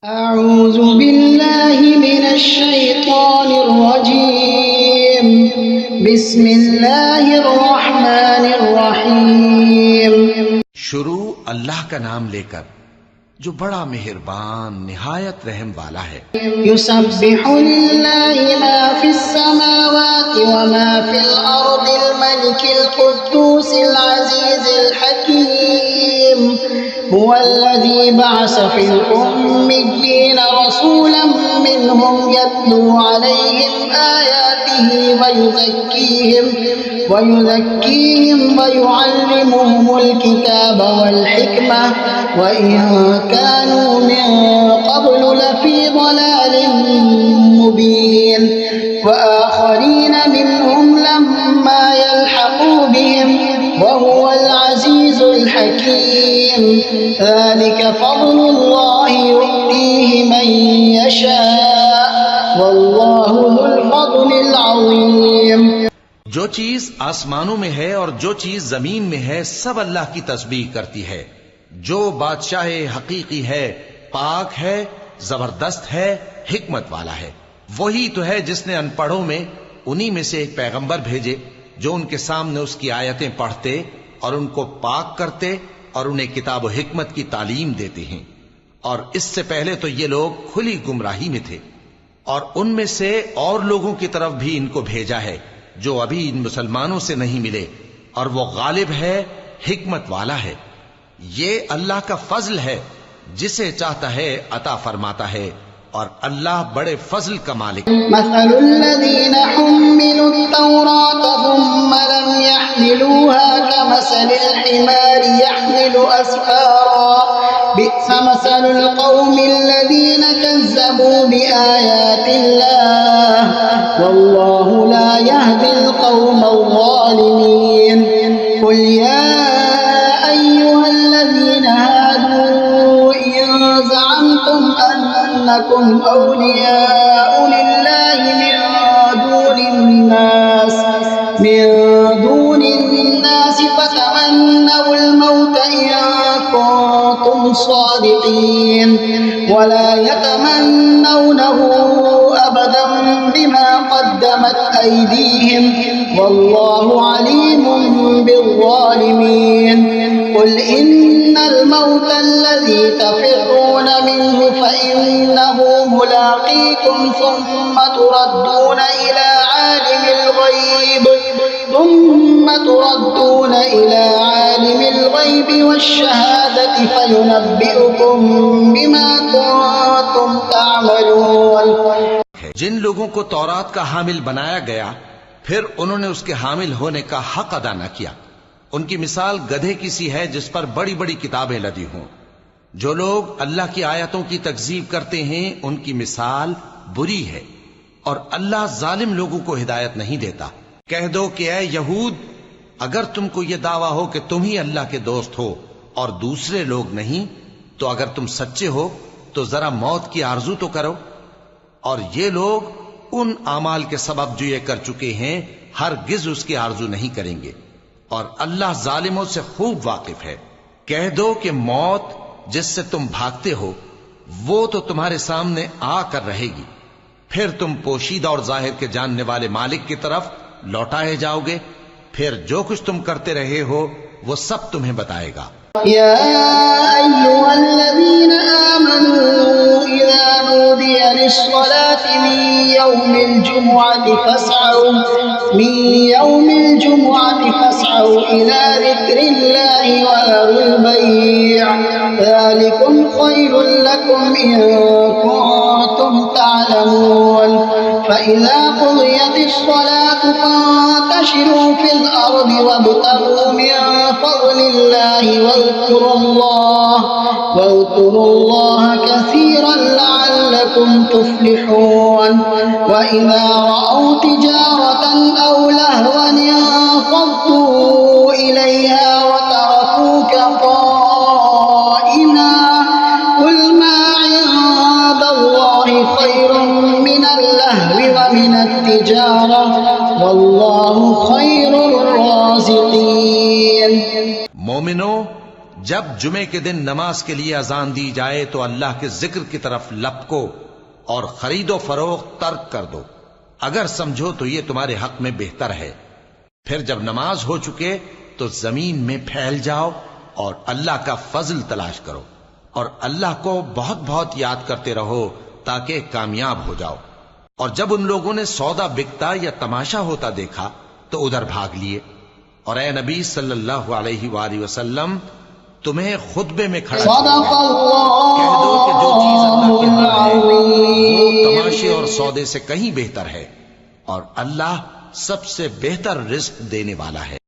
أعوذ بالله من الشيطان الرجيم بسم الله الرحمن الرحيم شروع اللہ کا نام لے کر جو بڑا مہربان نہایت رحم والا ہے۔ يسبح لله ما في السماوات وما في الأرض الملك القدوس العزيز الحكيم هو الذي بعث في الأميين رسولا منهم يتلو عليهم آياته ويزكيهم ويعلمهم الكتاب والحكمة وإن كانوا من قبل لفي ضلال مبين وآخرين منهم لما يلحقوا بهم وهو العزيز الحكيم ذلك فضل الله يؤتيه من يشاء والله ذو الفضل العظيم۔ جو چیز آسمانوں میں ہے اور جو چیز زمین میں ہے سب اللہ کی تسبیح کرتی ہے۔ جو بادشاہ حقیقی ہے، پاک ہے، زبردست ہے، حکمت والا ہے۔ وہی تو ہے جس نے ان پڑھوں میں انہی میں سے ایک پیغمبر بھیجے جو ان کے سامنے اس کی آیتیں پڑھتے اور ان کو پاک کرتے اور انہیں کتاب و حکمت کی تعلیم دیتے ہیں، اور اس سے پہلے تو یہ لوگ کھلی گمراہی میں تھے، اور ان میں سے اور لوگوں کی طرف بھی ان کو بھیجا ہے جو ابھی ان مسلمانوں سے نہیں ملے، اور وہ غالب ہے، حکمت والا ہے۔ یہ اللہ کا فضل ہے، جسے چاہتا ہے عطا فرماتا ہے، اور اللہ بڑے فضل کا مالک۔ مثل الذين حملوا التوراة ثم لم يحملوها كمثل الحمار يحمل أسفارا بئس مثل القوم الذين كذبوا بآيات الله والله لا يهدي القوم الظالمين قل يا أيها الذين هادوا إن زعمتم أنكم أولياء لله من دون الناس فتمنوا الموت إن كنتم صادقين ولا يتمنونه أبدا بما قدمت أيديهم والله عليم بالظالمين قل إن الموت الذي تفرون منه فإنه ملاقيكم ثم تردون إلى عالم الغيب والشهادة فينبئكم بما كنتم تعملون۔ جن لوگوں کو تورات کا حامل بنایا گیا پھر انہوں نے اس کے حامل ہونے کا حق ادا نہ کیا، ان کی مثال گدھے کی سی ہے جس پر بڑی بڑی کتابیں لدی ہوں۔ جو لوگ اللہ کی آیتوں کی تکذیب کرتے ہیں ان کی مثال بری ہے، اور اللہ ظالم لوگوں کو ہدایت نہیں دیتا۔ کہہ دو کہ اے یہود، اگر تم کو یہ دعویٰ ہو کہ تم ہی اللہ کے دوست ہو اور دوسرے لوگ نہیں، تو اگر تم سچے ہو تو ذرا موت کی آرزو تو کرو، اور یہ لوگ ان اعمال کے سبب جو یہ کر چکے ہیں ہرگز اس کی آرزو نہیں کریں گے، اور اللہ ظالموں سے خوب واقف ہے۔ کہہ دو کہ موت جس سے تم بھاگتے ہو وہ تو تمہارے سامنے آ کر رہے گی، پھر تم پوشیدہ اور ظاہر کے جاننے والے مالک کی طرف لوٹائے جاؤ گے، پھر جو کچھ تم کرتے رہے ہو وہ سب تمہیں بتائے گا۔ يا أيها الذين آمنوا إذا نودي للصلاة من يوم الجمعة فاسعوا إلى ذكر الله وذروا البيع ذلكم خير لكم إن كنتم تعلمون فإذا قضيت الصلاة فانتشروا في الأرض وابتغوا من فضل الله واذكروا الله كثيرا لعلكم تفلحون وإذا رأوا تجارة أو لهوا انفضوا إليها وتركوك قائما قل ما عند الله خير من اللهو ومن التجارة والله خير الرازقين۔ مومنو، جب جمعے کے دن نماز کے لیے اذان دی جائے تو اللہ کے ذکر کی طرف لپکو اور خرید و فروخت ترک کر دو، اگر سمجھو تو یہ تمہارے حق میں بہتر ہے۔ پھر جب نماز ہو چکے تو زمین میں پھیل جاؤ اور اللہ کا فضل تلاش کرو، اور اللہ کو بہت بہت یاد کرتے رہو تاکہ کامیاب ہو جاؤ۔ اور جب ان لوگوں نے سودا بکتا یا تماشا ہوتا دیکھا تو ادھر بھاگ لیے، اور اے نبی صلی اللہ علیہ وآلہ وسلم تمہیں خطبے میں کھڑا صدق کہہ دو کہ جو چیز اللہ کے اللہ ہاں ہے وہ العظیم۔ تماشے اور سودے سے کہیں بہتر ہے، اور اللہ سب سے بہتر رزق دینے والا ہے۔